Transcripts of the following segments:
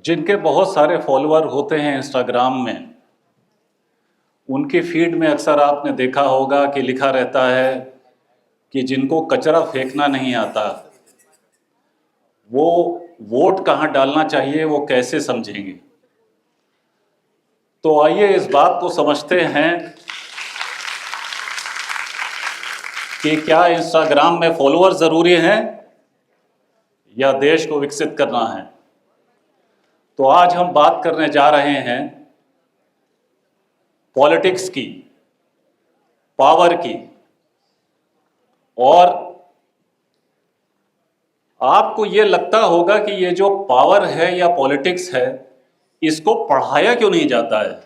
जिनके बहुत सारे फॉलोअर होते हैं इंस्टाग्राम में, उनकी फीड में अक्सर आपने देखा होगा कि लिखा रहता है कि जिनको कचरा फेंकना नहीं आता वो वोट कहाँ डालना चाहिए वो कैसे समझेंगे। तो आइए इस बात को समझते हैं कि क्या इंस्टाग्राम में फॉलोअर ज़रूरी हैं या देश को विकसित करना है। तो आज हम बात करने जा रहे हैं पॉलिटिक्स की, पावर की। और आपको ये लगता होगा कि ये जो पावर है या पॉलिटिक्स है, इसको पढ़ाया क्यों नहीं जाता है।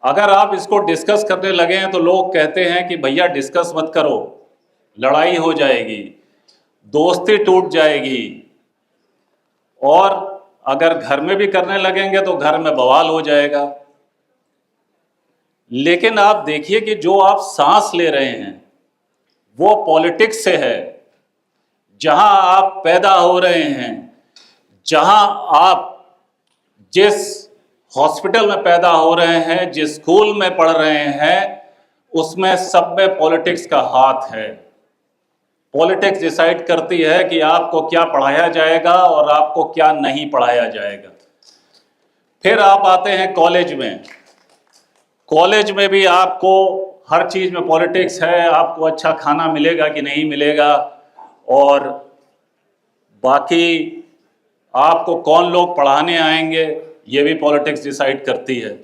अगर आप इसको डिस्कस करने लगे हैं तो लोग कहते हैं कि भैया डिस्कस मत करो, लड़ाई हो जाएगी, दोस्ती टूट जाएगी, और अगर घर में भी करने लगेंगे तो घर में बवाल हो जाएगा। लेकिन आप देखिए कि जो आप सांस ले रहे हैं वो पॉलिटिक्स से है। जहां आप पैदा हो रहे हैं, जहां आप जिस हॉस्पिटल में पैदा हो रहे हैं, जिस स्कूल में पढ़ रहे हैं, उसमें सब में पॉलिटिक्स का हाथ है। पॉलिटिक्स डिसाइड करती है कि आपको क्या पढ़ाया जाएगा और आपको क्या नहीं पढ़ाया जाएगा। फिर आप आते हैं कॉलेज में। कॉलेज में भी आपको हर चीज़ में पॉलिटिक्स है। आपको अच्छा खाना मिलेगा कि नहीं मिलेगा, और बाकी आपको कौन लोग पढ़ाने आएंगे, ये भी पॉलिटिक्स डिसाइड करती है।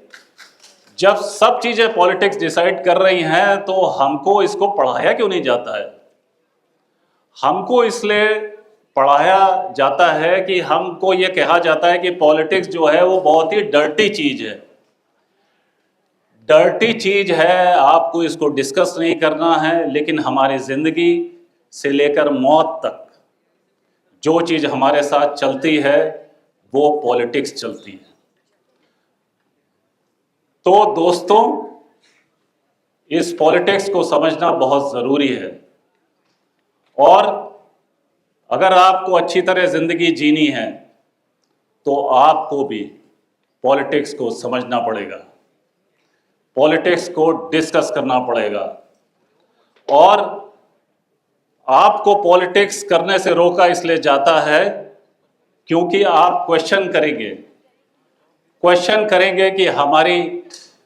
जब सब चीज़ें पॉलिटिक्स डिसाइड कर रही हैं तो हमको इसको पढ़ाया क्यों नहीं जाता है। हमको इसलिए पढ़ाया जाता है कि हमको ये कहा जाता है कि पॉलिटिक्स जो है वो बहुत ही डर्टी चीज़ है। डर्टी चीज़ है, आपको इसको डिस्कस नहीं करना है। लेकिन हमारी ज़िंदगी से लेकर मौत तक जो चीज़ हमारे साथ चलती है वो पॉलिटिक्स चलती है। तो दोस्तों, इस पॉलिटिक्स को समझना बहुत ज़रूरी है। और अगर आपको अच्छी तरह ज़िंदगी जीनी है तो आपको भी पॉलिटिक्स को समझना पड़ेगा, पॉलिटिक्स को डिस्कस करना पड़ेगा। और आपको पॉलिटिक्स करने से रोका इसलिए जाता है क्योंकि आप क्वेश्चन करेंगे कि हमारी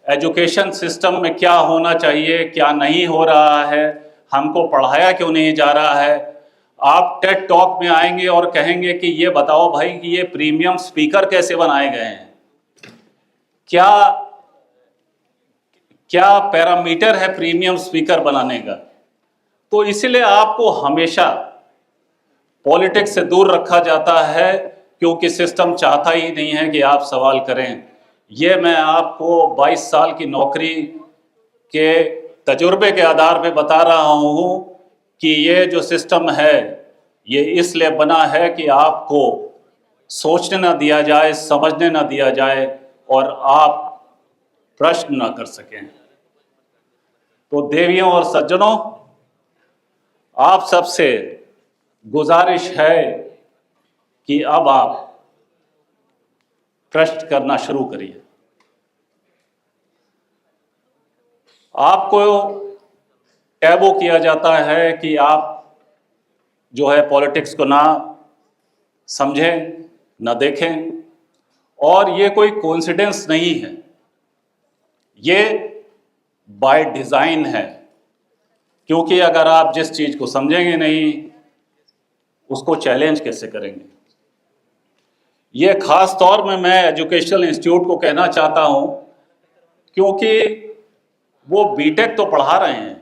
एजुकेशन सिस्टम में क्या होना चाहिए, क्या नहीं हो रहा है, हमको पढ़ाया क्यों नहीं जा रहा है। आप टेड टॉक में आएंगे और कहेंगे कि ये बताओ भाई कि ये प्रीमियम स्पीकर कैसे बनाए गए हैं, क्या क्या पैरामीटर है प्रीमियम स्पीकर बनाने का। तो इसीलिए आपको हमेशा पॉलिटिक्स से दूर रखा जाता है, क्योंकि सिस्टम चाहता ही नहीं है कि आप सवाल करें। ये मैं आपको 22 साल की नौकरी के तजुर्बे के आधार पे बता रहा हूँ कि ये जो सिस्टम है ये इसलिए बना है कि आपको सोचने ना दिया जाए, समझने ना दिया जाए, और आप प्रश्न ना कर सकें। तो देवियों और सज्जनों, आप सबसे गुजारिश है कि अब आप प्रश्न करना शुरू करिए। आपको टैबू किया जाता है कि आप जो है पॉलिटिक्स को ना समझें, ना देखें, और ये कोई कोइंसिडेंस नहीं है, ये बाय डिज़ाइन है। क्योंकि अगर आप जिस चीज़ को समझेंगे नहीं, उसको चैलेंज कैसे करेंगे। ये ख़ास तौर में मैं एजुकेशनल इंस्टीट्यूट को कहना चाहता हूँ, क्योंकि वो बीटेक तो पढ़ा रहे हैं,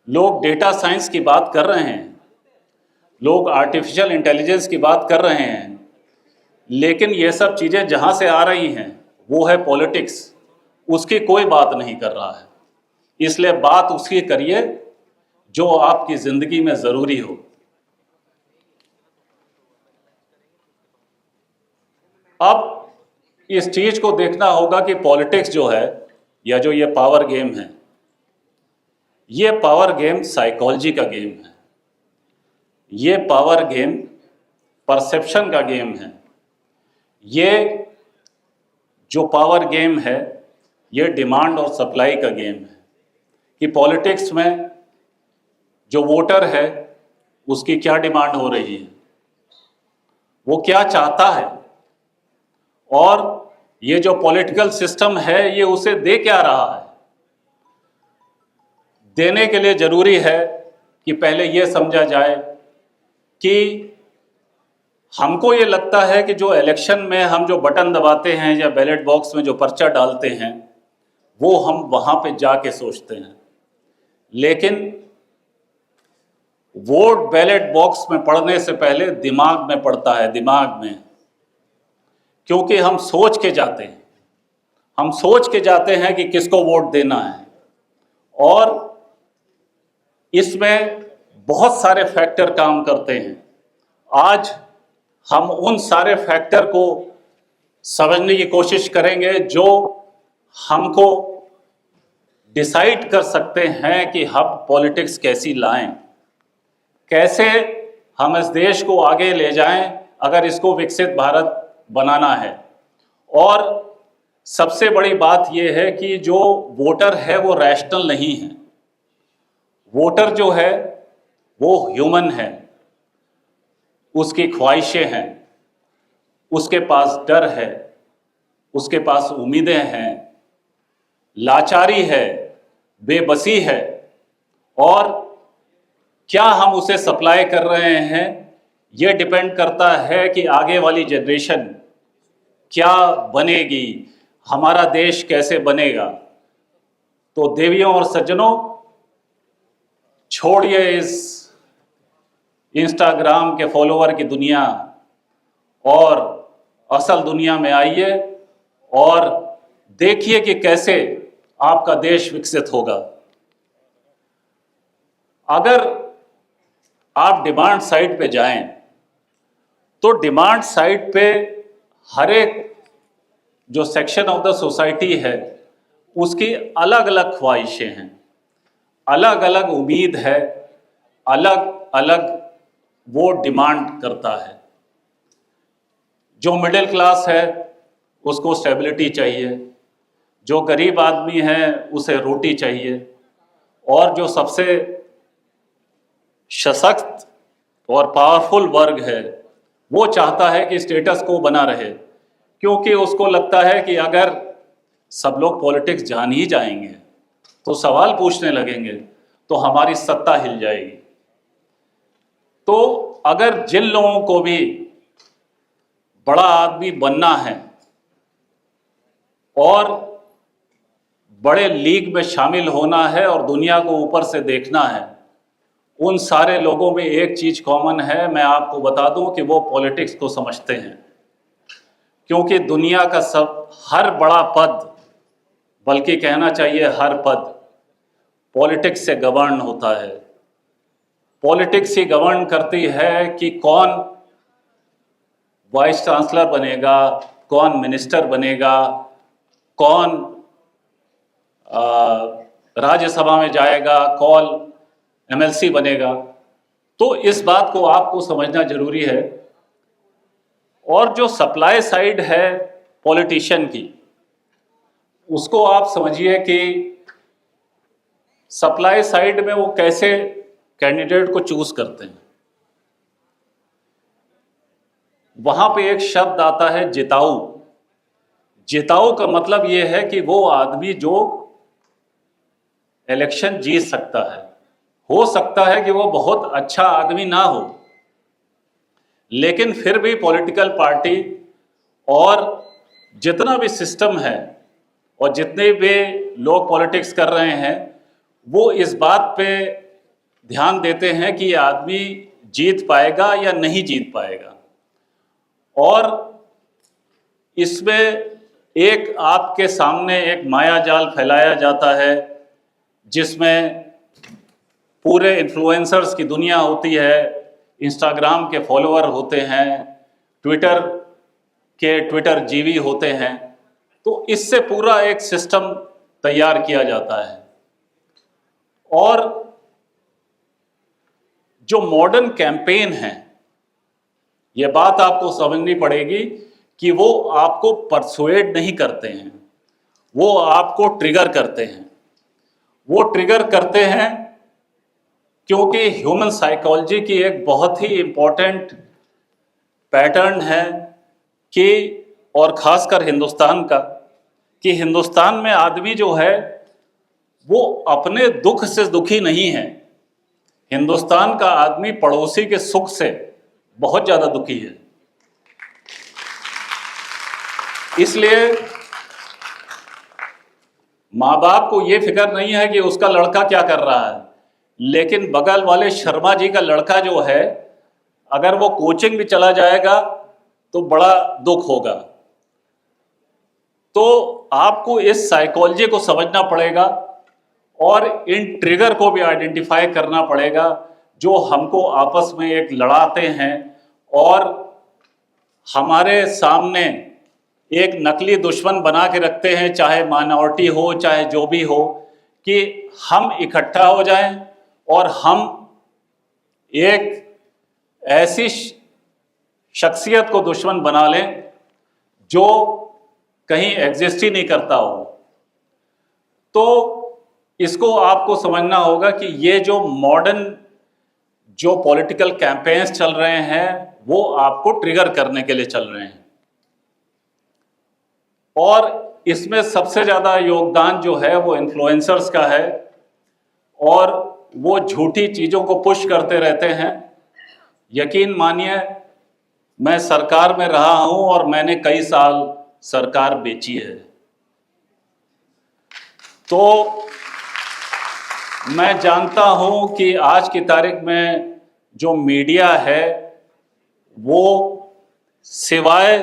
लोग डेटा साइंस की बात कर रहे हैं, लोग आर्टिफिशियल इंटेलिजेंस की बात कर रहे हैं, लेकिन ये सब चीज़ें जहाँ से आ रही हैं वो है पॉलिटिक्स। उसकी कोई बात नहीं कर रहा है। इसलिए बात उसकी करिए जो आपकी ज़िंदगी में ज़रूरी हो। अब इस चीज़ को देखना होगा कि पॉलिटिक्स जो है, या जो ये पावर गेम है, ये पावर गेम साइकोलॉजी का गेम है। ये पावर गेम परसेप्शन का गेम है। ये जो पावर गेम है, ये डिमांड और सप्लाई का गेम है कि पॉलिटिक्स में जो वोटर है उसकी क्या डिमांड हो रही है, वो क्या चाहता है, और ये जो पॉलिटिकल सिस्टम है ये उसे दे क्या रहा है। देने के लिए जरूरी है कि पहले ये समझा जाए कि हमको ये लगता है कि जो इलेक्शन में हम जो बटन दबाते हैं या बैलेट बॉक्स में जो पर्चा डालते हैं वो हम वहां पे जाके सोचते हैं, लेकिन वोट बैलेट बॉक्स में पड़ने से पहले दिमाग में पड़ता है, दिमाग में, क्योंकि हम सोच के जाते हैं, हम सोच के जाते हैं कि किसको वोट देना है। और इसमें बहुत सारे फैक्टर काम करते हैं। आज हम उन सारे फैक्टर को समझने की कोशिश करेंगे जो हमको डिसाइड कर सकते हैं कि हम पॉलिटिक्स कैसी लाएं, कैसे हम इस देश को आगे ले जाएं अगर इसको विकसित भारत बनाना है। और सबसे बड़ी बात यह है कि जो वोटर है वो रैशनल नहीं है। वोटर जो है वो ह्यूमन है, उसकी ख्वाहिशें हैं, उसके पास डर है, उसके पास उम्मीदें हैं, लाचारी है, बेबसी है, और क्या हम उसे सप्लाई कर रहे हैं ये डिपेंड करता है कि आगे वाली जनरेशन क्या बनेगी, हमारा देश कैसे बनेगा। तो देवियों और सज्जनों, छोड़िए इस इंस्टाग्राम के फॉलोवर की दुनिया और असल दुनिया में आइए और देखिए कि कैसे आपका देश विकसित होगा। अगर आप डिमांड साइड पे जाएं तो डिमांड साइड पे हर एक जो सेक्शन ऑफ द सोसाइटी है उसकी अलग अलग ख्वाहिशें हैं, अलग अलग उम्मीद है, अलग अलग वो डिमांड करता है। जो मिडिल क्लास है उसको स्टेबिलिटी चाहिए, जो गरीब आदमी है उसे रोटी चाहिए, और जो सबसे सशक्त और पावरफुल वर्ग है वो चाहता है कि स्टेटस को बना रहे, क्योंकि उसको लगता है कि अगर सब लोग पॉलिटिक्स जान ही जाएंगे तो सवाल पूछने लगेंगे तो हमारी सत्ता हिल जाएगी। तो अगर जिन लोगों को भी बड़ा आदमी बनना है और बड़े लीग में शामिल होना है और दुनिया को ऊपर से देखना है, उन सारे लोगों में एक चीज कॉमन है, मैं आपको बता दूं कि वो पॉलिटिक्स को समझते हैं। क्योंकि दुनिया का हर बड़ा पद, बल्कि कहना चाहिए हर पद, पॉलिटिक्स से गवर्न होता है। पॉलिटिक्स ही गवर्न करती है कि कौन वाइस चांसलर बनेगा, कौन मिनिस्टर बनेगा, कौन राज्यसभा में जाएगा, कौन एमएलसी बनेगा। तो इस बात को आपको समझना जरूरी है। और जो सप्लाई साइड है पॉलिटिशियन की, उसको आप समझिए कि सप्लाई साइड में वो कैसे कैंडिडेट को चूज करते हैं। वहां पे एक शब्द आता है जिताऊ। जिताऊ का मतलब ये है कि वो आदमी जो इलेक्शन जीत सकता है। हो सकता है कि वो बहुत अच्छा आदमी ना हो, लेकिन फिर भी पॉलिटिकल पार्टी और जितना भी सिस्टम है और जितने भी लोग पॉलिटिक्स कर रहे हैं वो इस बात पे ध्यान देते हैं कि ये आदमी जीत पाएगा या नहीं जीत पाएगा। और इसमें एक आपके सामने एक माया जाल फैलाया जाता है जिसमें पूरे इन्फ्लुएंसर्स की दुनिया होती है, इंस्टाग्राम के फॉलोअर होते हैं, ट्विटर जीवी होते हैं। तो इससे पूरा एक सिस्टम तैयार किया जाता है। और जो मॉडर्न कैंपेन है ये बात आपको समझनी पड़ेगी कि वो आपको परसुएड नहीं करते हैं, वो आपको ट्रिगर करते हैं। वो ट्रिगर करते हैं क्योंकि ह्यूमन साइकोलॉजी की एक बहुत ही इम्पोर्टेंट पैटर्न है कि, और खासकर हिंदुस्तान का, कि हिंदुस्तान में आदमी जो है वो अपने दुख से दुखी नहीं है। हिंदुस्तान का आदमी पड़ोसी के सुख से बहुत ज्यादा दुखी है। इसलिए माँ बाप को ये फिक्र नहीं है कि उसका लड़का क्या कर रहा है, लेकिन बगल वाले शर्मा जी का लड़का जो है, अगर वो कोचिंग भी चला जाएगा तो बड़ा दुख होगा। तो आपको इस साइकोलॉजी को समझना पड़ेगा और इन ट्रिगर को भी आइडेंटिफाई करना पड़ेगा जो हमको आपस में एक लड़ाते हैं और हमारे सामने एक नकली दुश्मन बना के रखते हैं, चाहे माइनॉरिटी हो चाहे जो भी हो, कि हम इकट्ठा हो जाएं और हम एक ऐसी शख्सियत को दुश्मन बना लें जो कहीं एग्जिस्ट ही नहीं करता हो। तो इसको आपको समझना होगा कि ये जो मॉडर्न जो पॉलिटिकल कैंपेन्स चल रहे हैं वो आपको ट्रिगर करने के लिए चल रहे हैं, और इसमें सबसे ज़्यादा योगदान जो है वो इन्फ्लुएंसर्स का है, और वो झूठी चीज़ों को पुश करते रहते हैं। यकीन मानिए, मैं सरकार में रहा हूं और मैंने कई साल सरकार बेची है, तो मैं जानता हूं कि आज की तारीख में जो मीडिया है वो सिवाय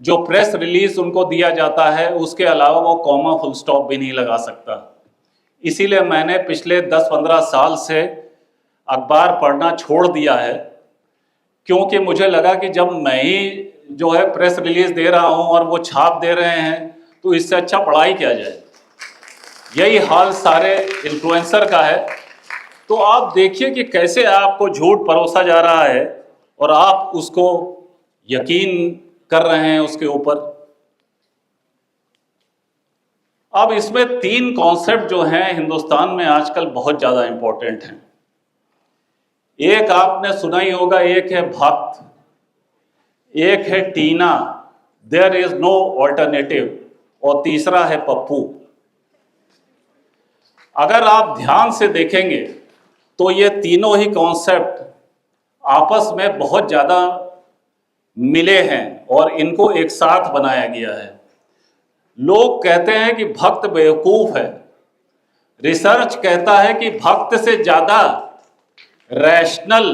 जो प्रेस रिलीज उनको दिया जाता है उसके अलावा वो कॉमा फुल स्टॉप भी नहीं लगा सकता। इसीलिए मैंने पिछले 10-15 साल से अखबार पढ़ना छोड़ दिया है, क्योंकि मुझे लगा कि जब मैं ही जो है प्रेस रिलीज दे रहा हूं और वो छाप दे रहे हैं तो इससे अच्छा पढ़ाई किया जाए। यही हाल सारे इन्फ्लुएंसर का है। तो आप देखिए कि कैसे आपको झूठ परोसा जा रहा है और आप उसको यकीन कर रहे हैं उसके ऊपर। अब इसमें 3 कॉन्सेप्ट जो हैं हिंदुस्तान में आजकल बहुत ज़्यादा इंपॉर्टेंट हैं। एक आपने सुना ही होगा, एक है भक्त, एक है टीना, देयर इज नो ऑल्टरनेटिव, और तीसरा है पप्पू। अगर आप ध्यान से देखेंगे तो ये तीनों ही कॉन्सेप्ट आपस में बहुत ज़्यादा मिले हैं और इनको एक साथ बनाया गया है। लोग कहते हैं कि भक्त बेवकूफ़ है, रिसर्च कहता है कि भक्त से ज़्यादा रैशनल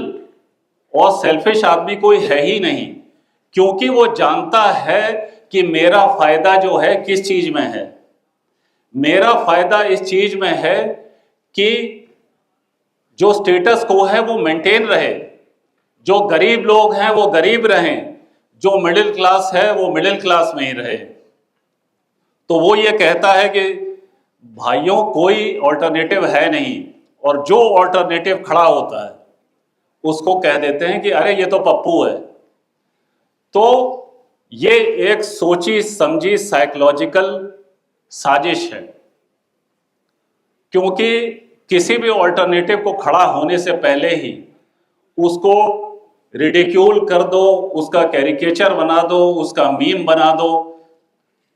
और सेल्फिश आदमी कोई है ही नहीं, क्योंकि वो जानता है कि मेरा फायदा जो है किस चीज में है। मेरा फायदा इस चीज में है कि जो स्टेटस को है वो मेंटेन रहे, जो गरीब लोग हैं वो गरीब रहें, जो मिडिल क्लास है वो मिडिल क्लास में ही रहे। तो वो ये कहता है कि भाइयों कोई ऑल्टरनेटिव है नहीं, और जो ऑल्टरनेटिव खड़ा होता है उसको कह देते हैं कि अरे ये तो पप्पू है। तो ये एक सोची समझी साइकोलॉजिकल साजिश है, क्योंकि किसी भी ऑल्टरनेटिव को खड़ा होने से पहले ही उसको रिडिक्यूल कर दो, उसका कैरिकेचर बना दो, उसका मीम बना दो।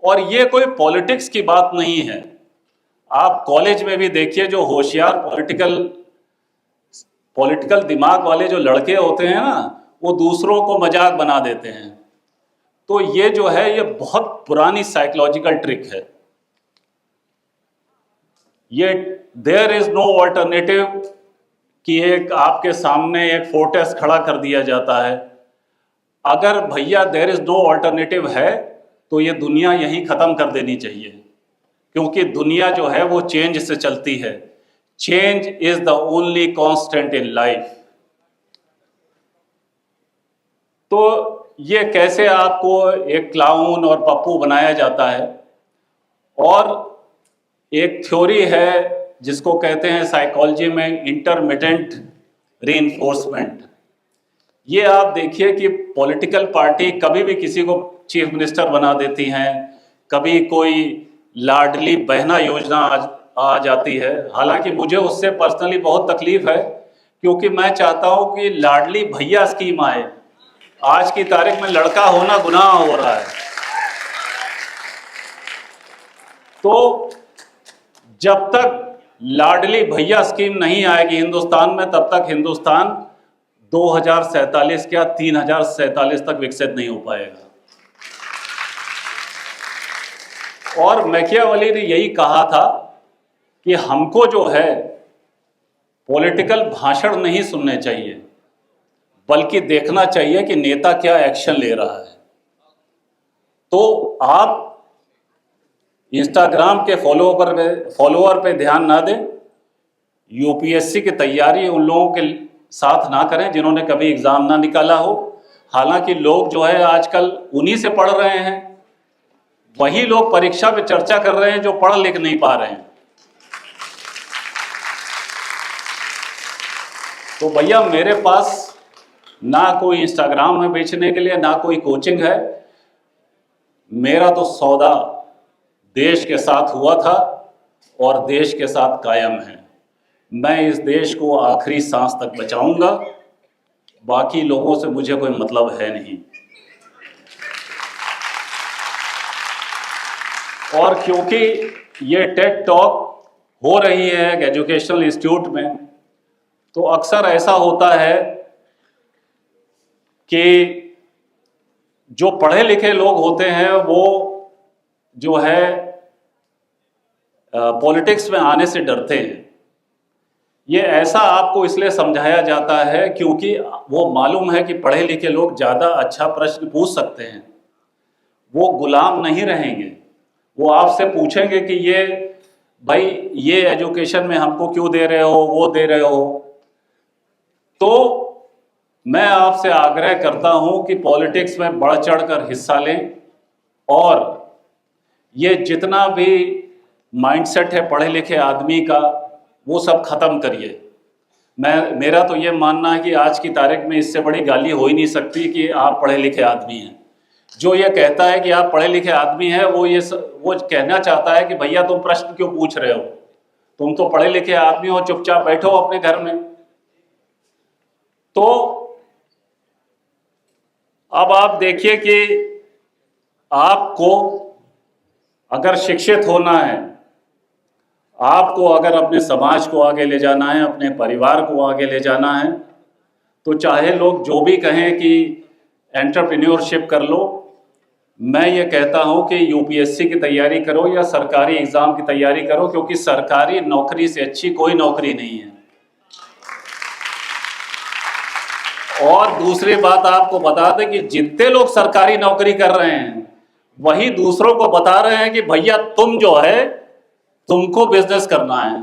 और ये कोई पॉलिटिक्स की बात नहीं है। आप कॉलेज में भी देखिए, जो होशियार पॉलिटिकल दिमाग वाले जो लड़के होते हैं ना, वो दूसरों को मजाक बना देते हैं। तो ये जो है ये बहुत पुरानी साइकोलॉजिकल ट्रिक है। ये देयर इज नो ऑल्टरनेटिव कि एक आपके सामने एक फोर्ट्रेस खड़ा कर दिया जाता है। अगर भैया देयर इज नो ऑल्टरनेटिव है तो ये दुनिया यहीं ख़त्म कर देनी चाहिए, क्योंकि दुनिया जो है वो चेंज से चलती है। Change is the only constant in life. तो ये कैसे आपको एक क्लाउन और पप्पू बनाया जाता है। और एक थ्योरी है जिसको कहते हैं साइकोलॉजी में इंटरमिटेंट रीइंफोर्समेंट, ये आप देखिए कि पॉलिटिकल पार्टी कभी भी किसी को चीफ मिनिस्टर बना देती हैं, कभी कोई लाडली बहना योजना आ जाती है। हालांकि मुझे उससे पर्सनली बहुत तकलीफ है, क्योंकि मैं चाहता हूं कि लाडली भैया स्कीम आए। आज की तारीख में लड़का होना गुनाह हो रहा है। तो जब तक लाडली भैया स्कीम नहीं आएगी हिंदुस्तान में, तब तक हिंदुस्तान 2047 क्या 3047 तक विकसित नहीं हो पाएगा। और मैकियावेली ने यही कहा था कि हमको जो है पॉलिटिकल भाषण नहीं सुनने चाहिए, बल्कि देखना चाहिए कि नेता क्या एक्शन ले रहा है। तो आप इंस्टाग्राम के फॉलोअर पे ध्यान ना दें, यूपीएससी की तैयारी उन लोगों के साथ ना करें जिन्होंने कभी एग्जाम ना निकाला हो। हालांकि लोग जो है आजकल उन्हीं से पढ़ रहे हैं, वही लोग परीक्षा पे चर्चा कर रहे हैं जो पढ़ लिख नहीं पा रहे हैं। तो भैया मेरे पास ना कोई इंस्टाग्राम है बेचने के लिए, ना कोई कोचिंग है। मेरा तो सौदा देश के साथ हुआ था और देश के साथ कायम है। मैं इस देश को आखिरी सांस तक बचाऊंगा, बाकी लोगों से मुझे कोई मतलब है नहीं। और क्योंकि ये टेड टॉक हो रही है एक एजुकेशनल इंस्टीट्यूट में, तो अक्सर ऐसा होता है कि जो पढ़े लिखे लोग होते हैं वो जो है पॉलिटिक्स में आने से डरते हैं। ये ऐसा आपको इसलिए समझाया जाता है क्योंकि वो मालूम है कि पढ़े लिखे लोग ज़्यादा अच्छा प्रश्न पूछ सकते हैं, वो गुलाम नहीं रहेंगे। वो आपसे पूछेंगे कि ये भाई ये एजुकेशन में हमको क्यों दे रहे हो, वो दे रहे हो। तो मैं आपसे आग्रह करता हूं कि पॉलिटिक्स में बढ़ चढ़कर हिस्सा लें और ये जितना भी माइंडसेट है पढ़े लिखे आदमी का, वो सब खत्म करिए। मेरा तो ये मानना है कि आज की तारीख में इससे बड़ी गाली हो ही नहीं सकती कि आप पढ़े लिखे आदमी हैं। जो ये कहता है कि आप पढ़े लिखे आदमी हैं, वो कहना चाहता है कि भैया तुम प्रश्न क्यों पूछ रहे हो, तुम तो पढ़े लिखे आदमी हो, चुपचाप बैठो अपने घर में। तो अब आप देखिए कि आपको अगर शिक्षित होना है, आपको अगर अपने समाज को आगे ले जाना है, अपने परिवार को आगे ले जाना है, तो चाहे लोग जो भी कहें कि एंटरप्रेन्योरशिप कर लो, मैं ये कहता हूं कि यूपीएससी की तैयारी करो या सरकारी एग्जाम की तैयारी करो, क्योंकि सरकारी नौकरी से अच्छी कोई नौकरी नहीं है। और दूसरी बात आपको बता दें कि जितने लोग सरकारी नौकरी कर रहे हैं वही दूसरों को बता रहे हैं कि भैया तुम जो है तुमको बिजनेस करना है।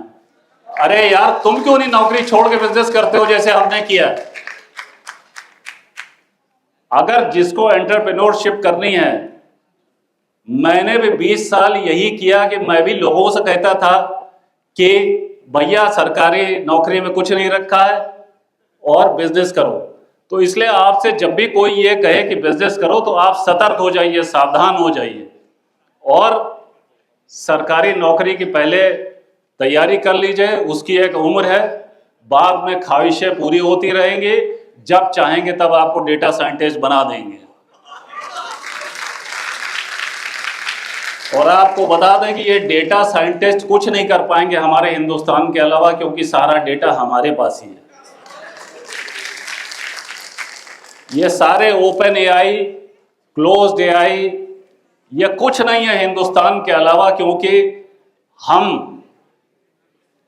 अरे यार तुम क्यों नहीं नौकरी छोड़ के बिजनेस करते हो जैसे हमने किया। अगर जिसको एंटरप्रेन्योरशिप करनी है, मैंने भी 20 साल यही किया कि मैं भी लोगों से कहता था कि भैया सरकारी नौकरी में कुछ नहीं रखा है और बिजनेस करो। तो इसलिए आपसे जब भी कोई ये कहे कि बिजनेस करो तो आप सतर्क हो जाइए, सावधान हो जाइए और सरकारी नौकरी की पहले तैयारी कर लीजिए। उसकी एक उम्र है, बाद में ख्वाहिशें पूरी होती रहेंगी, जब चाहेंगे तब आपको डेटा साइंटिस्ट बना देंगे। और आपको बता दें कि ये डेटा साइंटिस्ट कुछ नहीं कर पाएंगे हमारे हिंदुस्तान के अलावा, क्योंकि सारा डेटा हमारे पास ही है। ये सारे ओपन एआई, क्लोज्ड एआई, ये कुछ नहीं है हिंदुस्तान के अलावा, क्योंकि हम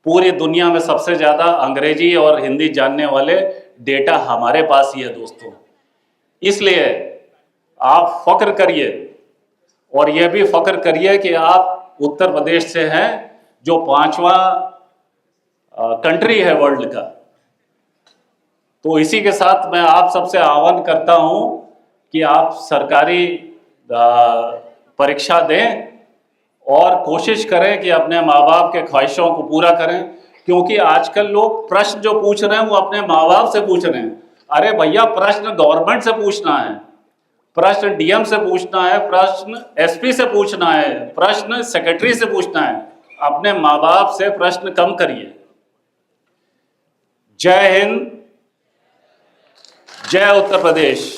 पूरी दुनिया में सबसे ज़्यादा अंग्रेजी और हिंदी जानने वाले डेटा हमारे पास ही है दोस्तों। इसलिए आप फख्र करिए और यह भी फख्र करिए कि आप उत्तर प्रदेश से हैं, जो 5वां कंट्री है वर्ल्ड का। तो इसी के साथ मैं आप सबसे आह्वान करता हूं कि आप सरकारी परीक्षा दें और कोशिश करें कि अपने माँ बाप के ख्वाहिशों को पूरा करें, क्योंकि आजकल लोग प्रश्न जो पूछ रहे हैं वो अपने माँ बाप से पूछ रहे हैं। अरे भैया, प्रश्न गवर्नमेंट से पूछना है, प्रश्न डीएम से पूछना है, प्रश्न एसपी से पूछना है, प्रश्न सेक्रेटरी से पूछना है। अपने माँ बाप से प्रश्न कम करिए। जय हिंद, जय उत्तर प्रदेश।